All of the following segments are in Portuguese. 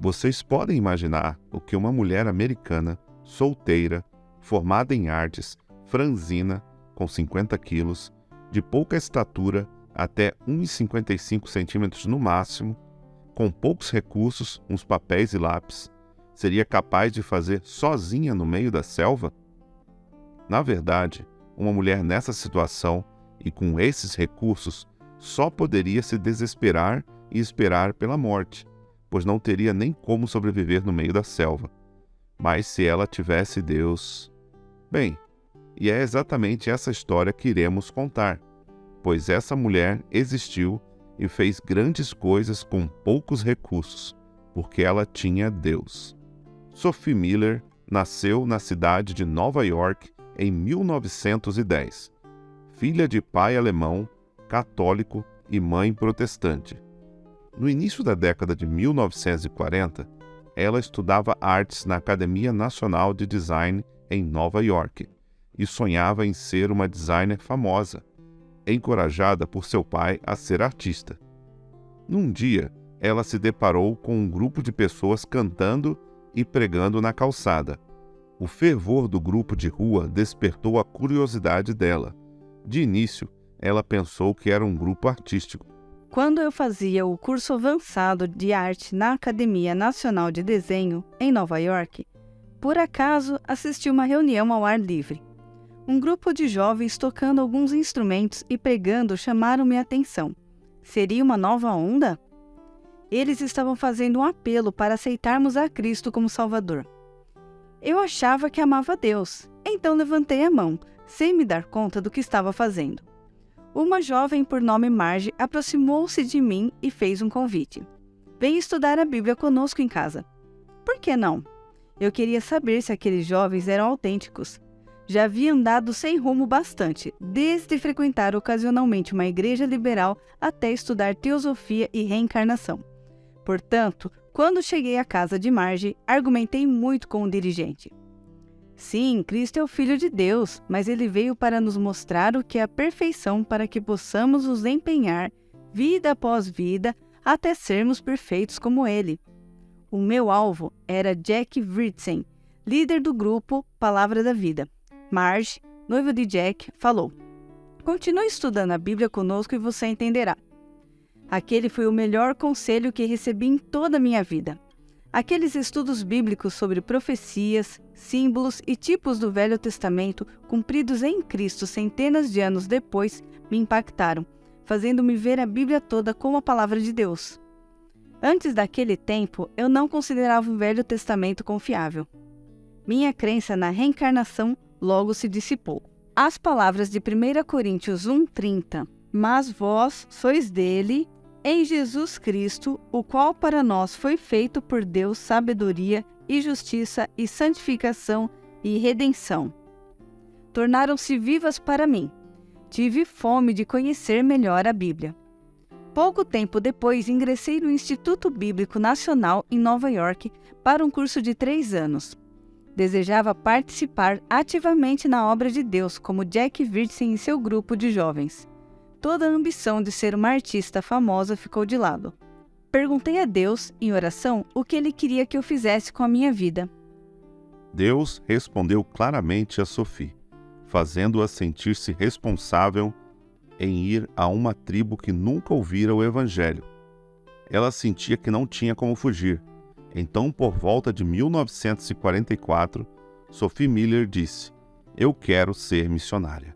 Vocês podem imaginar o que uma mulher americana, solteira, formada em artes, franzina, com 50 quilos, de pouca estatura, até 1,55 centímetros no máximo, com poucos recursos, uns papéis e lápis, seria capaz de fazer sozinha no meio da selva? Na verdade, uma mulher nessa situação e com esses recursos só poderia se desesperar e esperar pela morte, pois não teria nem como sobreviver no meio da selva. Mas se ela tivesse Deus... Bem, e é exatamente essa história que iremos contar, pois essa mulher existiu e fez grandes coisas com poucos recursos, porque ela tinha Deus. Sophie Miller nasceu na cidade de Nova York em 1910, filha de pai alemão, católico e mãe protestante. No início da década de 1940, ela estudava artes na Academia Nacional de Design em Nova York e sonhava em ser uma designer famosa, encorajada por seu pai a ser artista. Num dia, ela se deparou com um grupo de pessoas cantando e pregando na calçada. O fervor do grupo de rua despertou a curiosidade dela. De início, ela pensou que era um grupo artístico. Quando eu fazia o curso avançado de arte na Academia Nacional de Desenho, em Nova York, por acaso assisti uma reunião ao ar livre. Um grupo de jovens tocando alguns instrumentos e pregando chamaram minha atenção. Seria uma nova onda? Eles estavam fazendo um apelo para aceitarmos a Cristo como Salvador. Eu achava que amava a Deus, então levantei a mão, sem me dar conta do que estava fazendo. Uma jovem por nome Marge aproximou-se de mim e fez um convite. Vem estudar a Bíblia conosco em casa. Por que não? Eu queria saber se aqueles jovens eram autênticos. Já havia andado sem rumo bastante, desde frequentar ocasionalmente uma igreja liberal até estudar teosofia e reencarnação. Portanto, quando cheguei à casa de Marge, argumentei muito com o dirigente. Sim, Cristo é o Filho de Deus, mas ele veio para nos mostrar o que é a perfeição para que possamos nos empenhar, vida após vida, até sermos perfeitos como ele. O meu alvo era Jack Writzen, líder do grupo Palavra da Vida. Marge, noiva de Jack, falou: "Continue estudando a Bíblia conosco e você entenderá." Aquele foi o melhor conselho que recebi em toda a minha vida. Aqueles estudos bíblicos sobre profecias, símbolos e tipos do Velho Testamento, cumpridos em Cristo centenas de anos depois, me impactaram, fazendo-me ver a Bíblia toda como a Palavra de Deus. Antes daquele tempo, eu não considerava o Velho Testamento confiável. Minha crença na reencarnação logo se dissipou. As palavras de 1 Coríntios 1:30, "Mas vós sois dele, em Jesus Cristo, o qual para nós foi feito por Deus sabedoria e justiça e santificação e redenção", tornaram-se vivas para mim. Tive fome de conhecer melhor a Bíblia. Pouco tempo depois, ingressei no Instituto Bíblico Nacional em Nova York para um curso de 3 anos. Desejava participar ativamente na obra de Deus, como Jack Writzen e seu grupo de jovens. Toda a ambição de ser uma artista famosa ficou de lado. Perguntei a Deus, em oração, o que ele queria que eu fizesse com a minha vida. Deus respondeu claramente a Sophie, fazendo-a sentir-se responsável em ir a uma tribo que nunca ouvira o Evangelho. Ela sentia que não tinha como fugir. Então, por volta de 1944, Sophie Miller disse: "Eu quero ser missionária."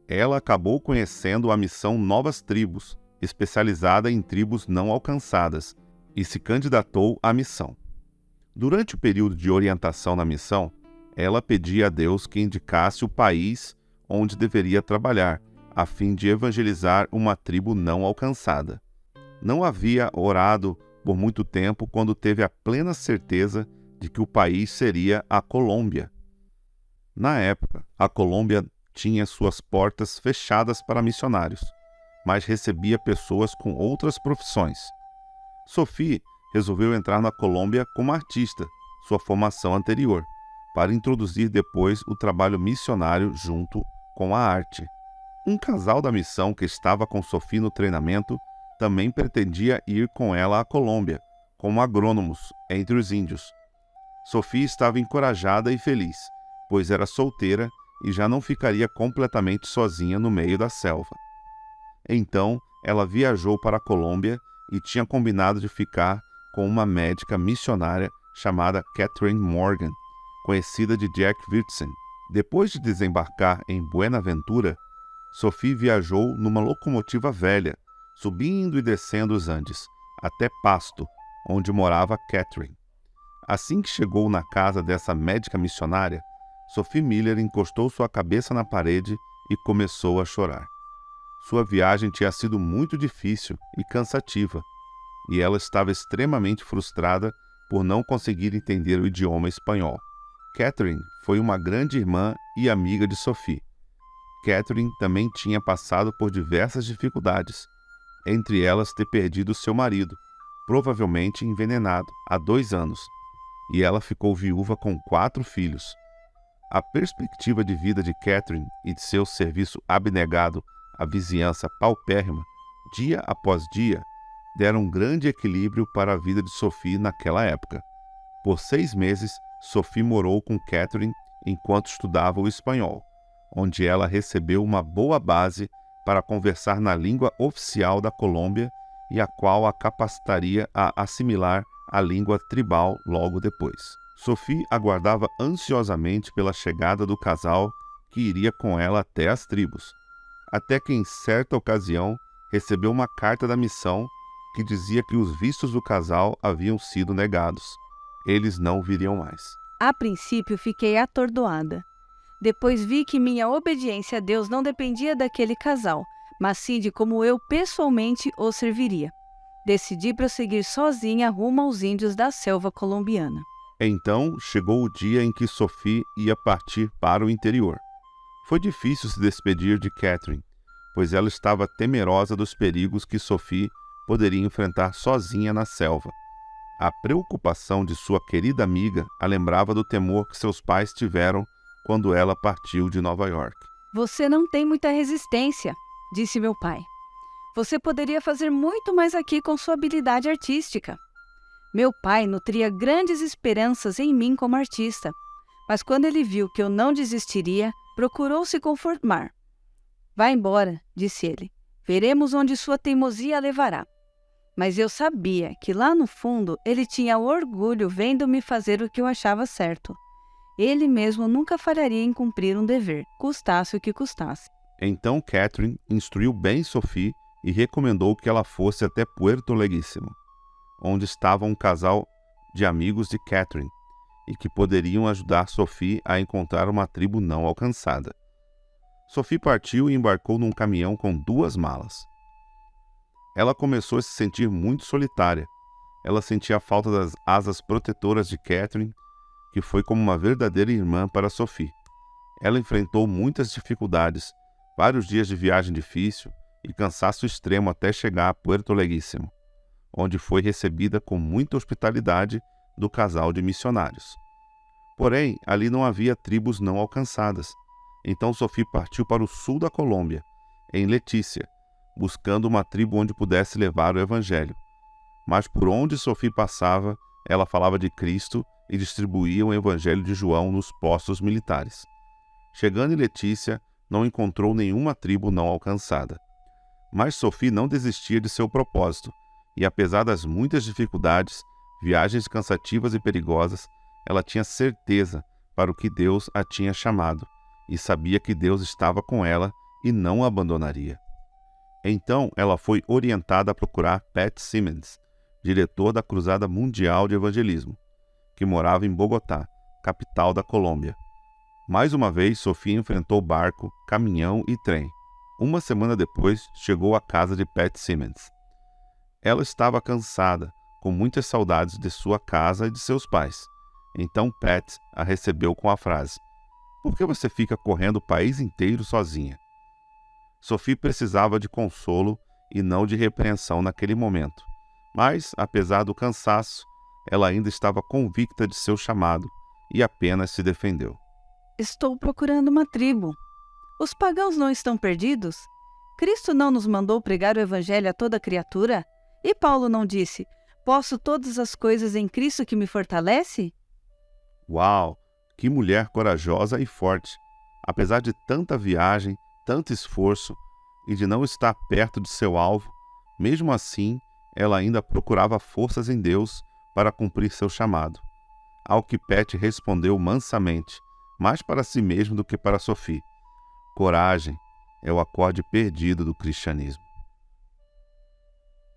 Ela acabou conhecendo a missão Novas Tribos, especializada em tribos não alcançadas, e se candidatou à missão. Durante o período de orientação na missão, ela pedia a Deus que indicasse o país onde deveria trabalhar, a fim de evangelizar uma tribo não alcançada. Não havia orado por muito tempo quando teve a plena certeza de que o país seria a Colômbia. Na época, a Colômbia tinha suas portas fechadas para missionários, mas recebia pessoas com outras profissões. Sophie resolveu entrar na Colômbia como artista, sua formação anterior, para introduzir depois o trabalho missionário junto com a arte. Um casal da missão que estava com Sophie no treinamento também pretendia ir com ela à Colômbia, como agrônomos entre os índios. Sophie estava encorajada e feliz, pois era solteira e já não ficaria completamente sozinha no meio da selva. Então, ela viajou para a Colômbia e tinha combinado de ficar com uma médica missionária chamada Catherine Morgan, conhecida de Jack Witsen. Depois de desembarcar em Buenaventura, Sophie viajou numa locomotiva velha, subindo e descendo os Andes, até Pasto, onde morava Catherine. Assim que chegou na casa dessa médica missionária, Sophie Miller encostou sua cabeça na parede e começou a chorar. Sua viagem tinha sido muito difícil e cansativa, e ela estava extremamente frustrada por não conseguir entender o idioma espanhol. Catherine foi uma grande irmã e amiga de Sophie. Catherine também tinha passado por diversas dificuldades, entre elas ter perdido seu marido, provavelmente envenenado, há 2 anos, e ela ficou viúva com 4 filhos. A perspectiva de vida de Catherine e de seu serviço abnegado à vizinhança paupérrima, dia após dia, deram um grande equilíbrio para a vida de Sophie naquela época. Por 6 meses, Sophie morou com Catherine enquanto estudava o espanhol, onde ela recebeu uma boa base para conversar na língua oficial da Colômbia e a qual a capacitaria a assimilar a língua tribal logo depois. Sophie aguardava ansiosamente pela chegada do casal que iria com ela até as tribos, até que em certa ocasião recebeu uma carta da missão que dizia que os vistos do casal haviam sido negados. Eles não viriam mais. A princípio fiquei atordoada. Depois vi que minha obediência a Deus não dependia daquele casal, mas sim de como eu pessoalmente o serviria. Decidi prosseguir sozinha rumo aos índios da selva colombiana. Então chegou o dia em que Sophie ia partir para o interior. Foi difícil se despedir de Catherine, pois ela estava temerosa dos perigos que Sophie poderia enfrentar sozinha na selva. A preocupação de sua querida amiga a lembrava do temor que seus pais tiveram quando ela partiu de Nova York. Você não tem muita resistência, disse meu pai. Você poderia fazer muito mais aqui com sua habilidade artística. Meu pai nutria grandes esperanças em mim como artista, mas quando ele viu que eu não desistiria, procurou se conformar. Vá embora, disse ele. Veremos onde sua teimosia a levará. Mas eu sabia que lá no fundo ele tinha orgulho vendo-me fazer o que eu achava certo. Ele mesmo nunca falharia em cumprir um dever, custasse o que custasse. Então Catherine instruiu bem Sophie e recomendou que ela fosse até Puerto Leguísimo, onde estava um casal de amigos de Catherine e que poderiam ajudar Sophie a encontrar uma tribo não alcançada. Sophie partiu e embarcou num caminhão com 2 malas. Ela começou a se sentir muito solitária. Ela sentia a falta das asas protetoras de Catherine, que foi como uma verdadeira irmã para Sophie. Ela enfrentou muitas dificuldades, vários dias de viagem difícil e cansaço extremo até chegar a Puerto Leguísimo, onde foi recebida com muita hospitalidade do casal de missionários. Porém, ali não havia tribos não alcançadas. Então Sophie partiu para o sul da Colômbia, em Letícia, buscando uma tribo onde pudesse levar o evangelho. Mas por onde Sophie passava, ela falava de Cristo e distribuía o evangelho de João nos postos militares. Chegando em Letícia, não encontrou nenhuma tribo não alcançada. Mas Sophie não desistia de seu propósito, e apesar das muitas dificuldades, viagens cansativas e perigosas, ela tinha certeza para o que Deus a tinha chamado, e sabia que Deus estava com ela e não a abandonaria. Então ela foi orientada a procurar Pat Simmons, diretor da Cruzada Mundial de Evangelismo, que morava em Bogotá, capital da Colômbia. Mais uma vez, Sophie enfrentou barco, caminhão e trem. Uma semana depois, chegou à casa de Pat Simmons. Ela estava cansada, com muitas saudades de sua casa e de seus pais. Então Pat a recebeu com a frase: "Por que você fica correndo o país inteiro sozinha?" Sophie precisava de consolo e não de repreensão naquele momento. Mas, apesar do cansaço, ela ainda estava convicta de seu chamado e apenas se defendeu. Estou procurando uma tribo. Os pagãos não estão perdidos? Cristo não nos mandou pregar o evangelho a toda criatura? E Paulo não disse: Posso todas as coisas em Cristo que me fortalece? Uau! Que mulher corajosa e forte! Apesar de tanta viagem, tanto esforço e de não estar perto de seu alvo, mesmo assim, ela ainda procurava forças em Deus para cumprir seu chamado. Ao que Pat respondeu mansamente, mais para si mesmo do que para Sophie: coragem é o acorde perdido do cristianismo.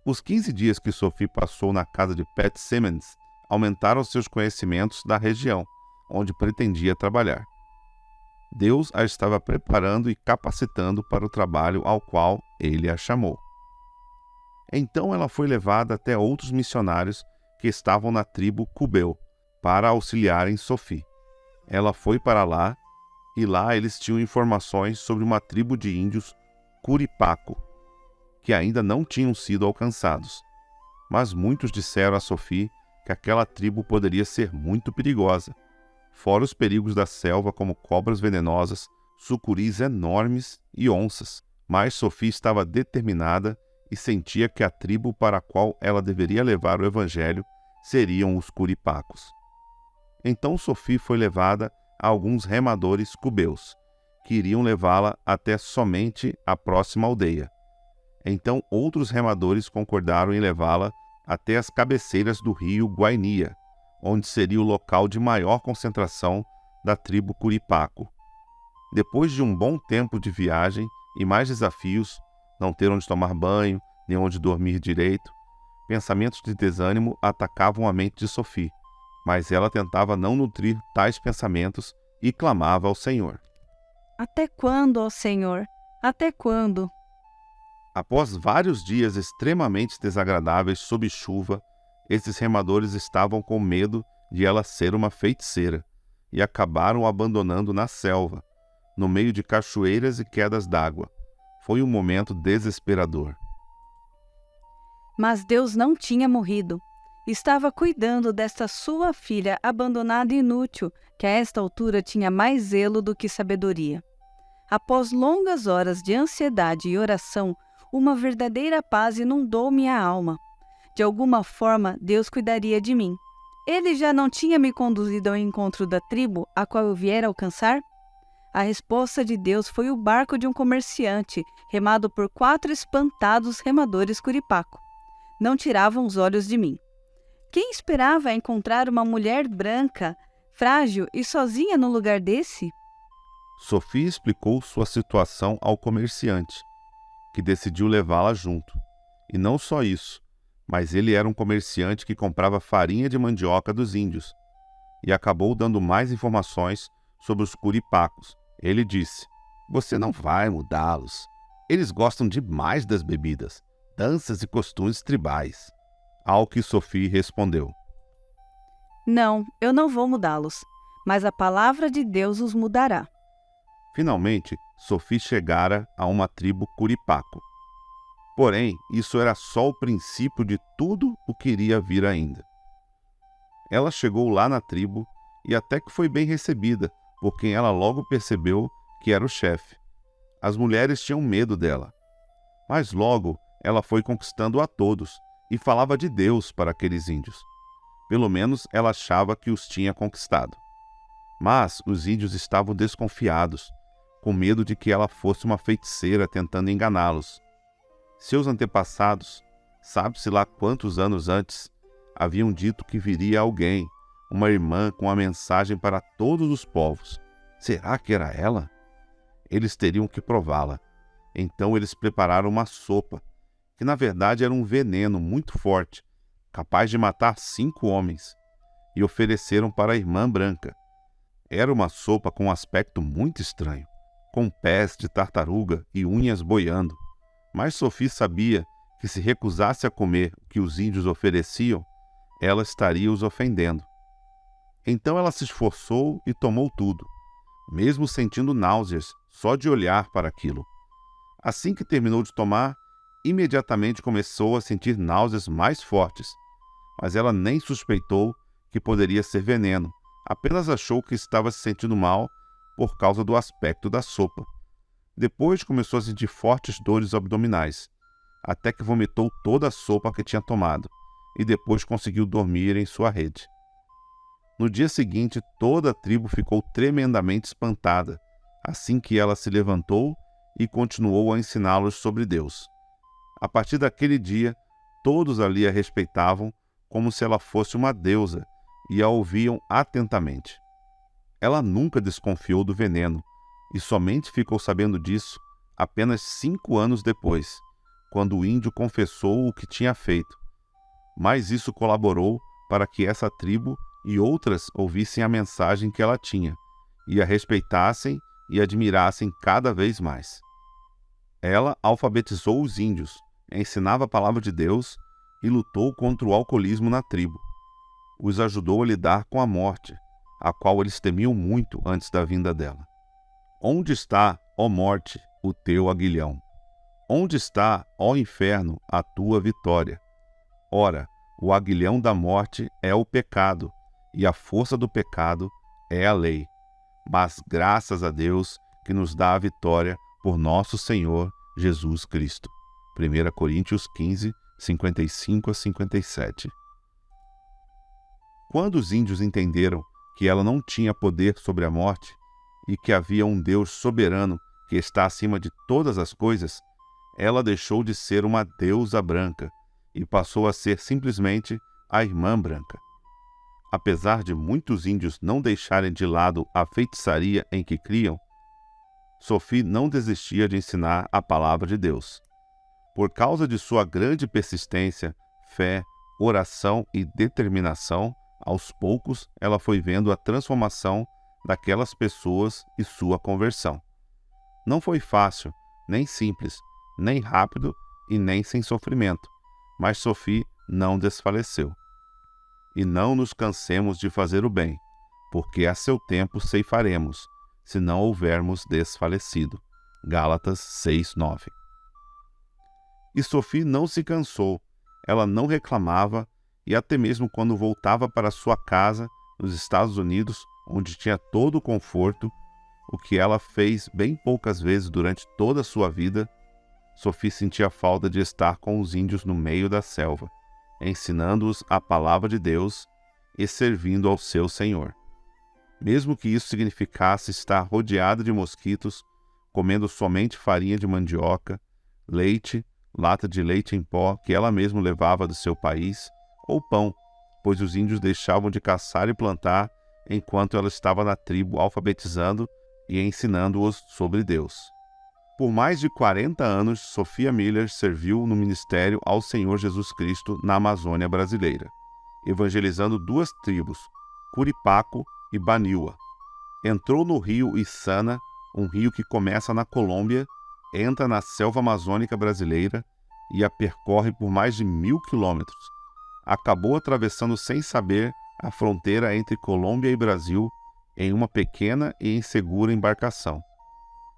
Os 15 dias que Sophie passou na casa de Pat Simmons aumentaram seus conhecimentos da região, onde pretendia trabalhar. Deus a estava preparando e capacitando para o trabalho ao qual ele a chamou. Então ela foi levada até outros missionários que estavam na tribo Cubeu para auxiliarem Sophie. Ela foi para lá e lá eles tinham informações sobre uma tribo de índios Curipaco, que ainda não tinham sido alcançados. Mas muitos disseram a Sophie que aquela tribo poderia ser muito perigosa, fora os perigos da selva como cobras venenosas, sucuris enormes e onças. Mas Sophie estava determinada e sentia que a tribo para a qual ela deveria levar o evangelho seriam os Curipacos. Então Sophie foi levada a alguns remadores cubeus, que iriam levá-la até somente a próxima aldeia. Então outros remadores concordaram em levá-la até as cabeceiras do rio Guainia, onde seria o local de maior concentração da tribo Curipaco. Depois de um bom tempo de viagem e mais desafios, não ter onde tomar banho, nem onde dormir direito, pensamentos de desânimo atacavam a mente de Sophie, mas ela tentava não nutrir tais pensamentos e clamava ao Senhor. Até quando, ó Senhor? Até quando? Após vários dias extremamente desagradáveis sob chuva, esses remadores estavam com medo de ela ser uma feiticeira e acabaram abandonando na selva, no meio de cachoeiras e quedas d'água. Foi um momento desesperador. Mas Deus não tinha morrido. Estava cuidando desta sua filha abandonada e inútil, que a esta altura tinha mais zelo do que sabedoria. Após longas horas de ansiedade e oração, uma verdadeira paz inundou minha alma. De alguma forma, Deus cuidaria de mim. Ele já não tinha me conduzido ao encontro da tribo a qual eu viera alcançar? A resposta de Deus foi o barco de um comerciante, remado por 4 espantados remadores Curipaco. Não tiravam os olhos de mim. Quem esperava encontrar uma mulher branca, frágil e sozinha no lugar desse? Sophie explicou sua situação ao comerciante, que decidiu levá-la junto. E não só isso, mas ele era um comerciante que comprava farinha de mandioca dos índios, e acabou dando mais informações sobre os Curipacos. Ele disse: "Você não vai mudá-los. Eles gostam demais das bebidas, danças e costumes tribais." Ao que Sophie respondeu: Não, eu não vou mudá-los, mas a palavra de Deus os mudará. Finalmente, Sophie chegara a uma tribo Curipaco. Porém, isso era só o princípio de tudo o que iria vir ainda. Ela chegou lá na tribo e até que foi bem recebida, por quem ela logo percebeu que era o chefe. As mulheres tinham medo dela, mas logo ela foi conquistando a todos e falava de Deus para aqueles índios. Pelo menos ela achava que os tinha conquistado. Mas os índios estavam desconfiados, com medo de que ela fosse uma feiticeira tentando enganá-los. Seus antepassados, sabe-se lá quantos anos antes, haviam dito que viria alguém, uma irmã com a mensagem para todos os povos. Será que era ela? Eles teriam que prová-la. Então eles prepararam uma sopa, que na verdade era um veneno muito forte, capaz de matar 5 homens, e ofereceram para a irmã branca. Era uma sopa com um aspecto muito estranho, com pés de tartaruga e unhas boiando. Mas Sophie sabia que se recusasse a comer o que os índios ofereciam, ela estaria os ofendendo. Então ela se esforçou e tomou tudo, mesmo sentindo náuseas só de olhar para aquilo. Assim que terminou de tomar, imediatamente começou a sentir náuseas mais fortes, mas ela nem suspeitou que poderia ser veneno, apenas achou que estava se sentindo mal por causa do aspecto da sopa. Depois começou a sentir fortes dores abdominais, até que vomitou toda a sopa que tinha tomado. e depois conseguiu dormir em sua rede. No dia seguinte, toda a tribo ficou tremendamente espantada, assim que ela se levantou e continuou a ensiná-los sobre Deus. A partir daquele dia, todos ali a respeitavam como se ela fosse uma deusa e a ouviam atentamente. Ela nunca desconfiou do veneno e somente ficou sabendo disso apenas 5 anos depois, quando o índio confessou o que tinha feito. Mas isso colaborou para que essa tribo e outras ouvissem a mensagem que ela tinha e a respeitassem e admirassem cada vez mais. Ela alfabetizou os índios, ensinava a palavra de Deus e lutou contra o alcoolismo na tribo. Os ajudou a lidar com a morte, a qual eles temiam muito antes da vinda dela. Onde está, ó morte, o teu aguilhão? Onde está, ó inferno, a tua vitória? Ora, o aguilhão da morte é o pecado, e a força do pecado é a lei. Mas graças a Deus que nos dá a vitória por nosso Senhor Jesus Cristo. 1 Coríntios 15, 55 a 57. Quando os índios entenderam que ela não tinha poder sobre a morte e que havia um Deus soberano que está acima de todas as coisas, ela deixou de ser uma deusa branca e passou a ser simplesmente a irmã branca. Apesar de muitos índios não deixarem de lado a feitiçaria em que criam, Sophie não desistia de ensinar a palavra de Deus. Por causa de sua grande persistência, fé, oração e determinação, aos poucos ela foi vendo a transformação daquelas pessoas e sua conversão. Não foi fácil, nem simples, nem rápido e nem sem sofrimento, mas Sophie não desfaleceu. E não nos cansemos de fazer o bem, porque a seu tempo ceifaremos, se não houvermos desfalecido. Gálatas 6:9. E Sophie não se cansou, ela não reclamava, e até mesmo quando voltava para sua casa nos Estados Unidos, onde tinha todo o conforto, o que ela fez bem poucas vezes durante toda a sua vida, Sophie sentia falta de estar com os índios no meio da selva, ensinando-os a palavra de Deus e servindo ao seu Senhor. Mesmo que isso significasse estar rodeada de mosquitos, comendo somente farinha de mandioca, leite, lata de leite em pó que ela mesma levava do seu país, ou pão, pois os índios deixavam de caçar e plantar enquanto ela estava na tribo alfabetizando e ensinando-os sobre Deus. Por mais de 40 anos, Sophia Miller serviu no ministério ao Senhor Jesus Cristo na Amazônia brasileira, evangelizando 2 tribos, Curipaco e Baniwa. Entrou no rio Içana, um rio que começa na Colômbia, entra na selva amazônica brasileira e a percorre por mais de 1.000 quilômetros. Acabou atravessando sem saber a fronteira entre Colômbia e Brasil em uma pequena e insegura embarcação.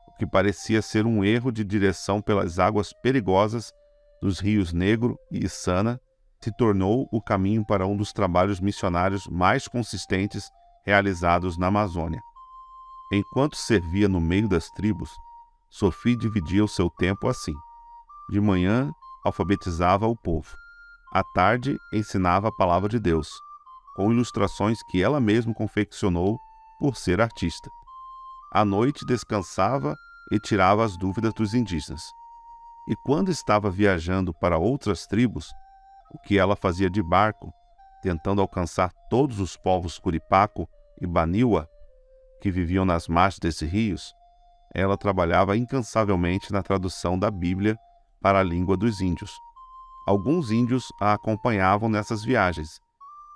O que parecia ser um erro de direção pelas águas perigosas dos rios Negro e Içana se tornou o caminho para um dos trabalhos missionários mais consistentes realizados na Amazônia. Enquanto servia no meio das tribos, Sophie dividia o seu tempo assim. De manhã, alfabetizava o povo. À tarde, ensinava a palavra de Deus, com ilustrações que ela mesma confeccionou por ser artista. À noite, descansava e tirava as dúvidas dos indígenas. E quando estava viajando para outras tribos, o que ela fazia de barco, tentando alcançar todos os povos Curipaco e Baniwa, que viviam nas margens desses rios, ela trabalhava incansavelmente na tradução da Bíblia para a língua dos índios. Alguns índios a acompanhavam nessas viagens,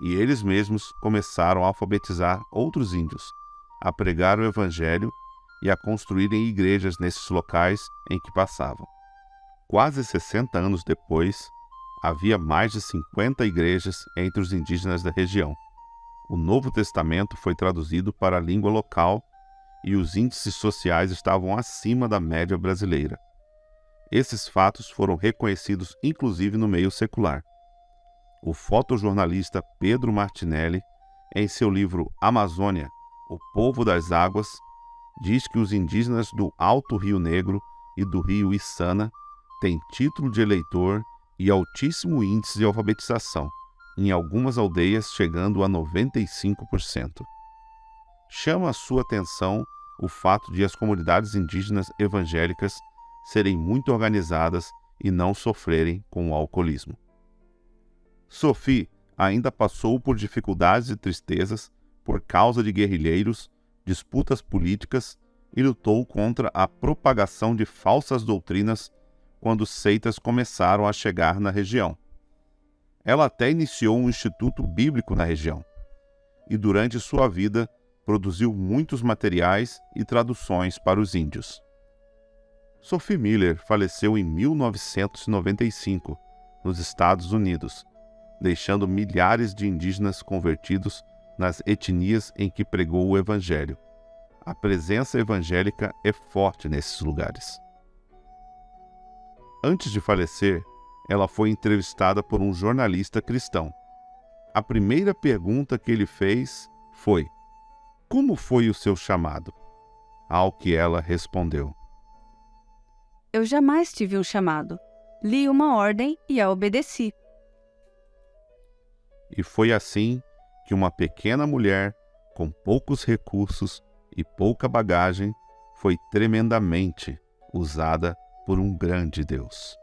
e eles mesmos começaram a alfabetizar outros índios, a pregar o Evangelho e a construírem igrejas nesses locais em que passavam. Quase 60 anos depois, havia mais de 50 igrejas entre os indígenas da região. O Novo Testamento foi traduzido para a língua local e os índices sociais estavam acima da média brasileira. Esses fatos foram reconhecidos inclusive no meio secular. O fotojornalista Pedro Martinelli, em seu livro Amazônia, O Povo das Águas, diz que os indígenas do Alto Rio Negro e do Rio Içana têm título de eleitor e altíssimo índice de alfabetização, em algumas aldeias chegando a 95%. Chama a sua atenção o fato de as comunidades indígenas evangélicas serem muito organizadas e não sofrerem com o alcoolismo. Sophie ainda passou por dificuldades e tristezas por causa de guerrilheiros, disputas políticas e lutou contra a propagação de falsas doutrinas quando seitas começaram a chegar na região. Ela até iniciou um instituto bíblico na região e, durante sua vida, produziu muitos materiais e traduções para os índios. Sophie Miller faleceu em 1995, nos Estados Unidos, deixando milhares de indígenas convertidos nas etnias em que pregou o Evangelho. A presença evangélica é forte nesses lugares. Antes de falecer, ela foi entrevistada por um jornalista cristão. A primeira pergunta que ele fez foi: "Como foi o seu chamado?" Ao que ela respondeu: Eu jamais tive um chamado. Li uma ordem e a obedeci. E foi assim que uma pequena mulher, com poucos recursos e pouca bagagem, foi tremendamente usada por um grande Deus.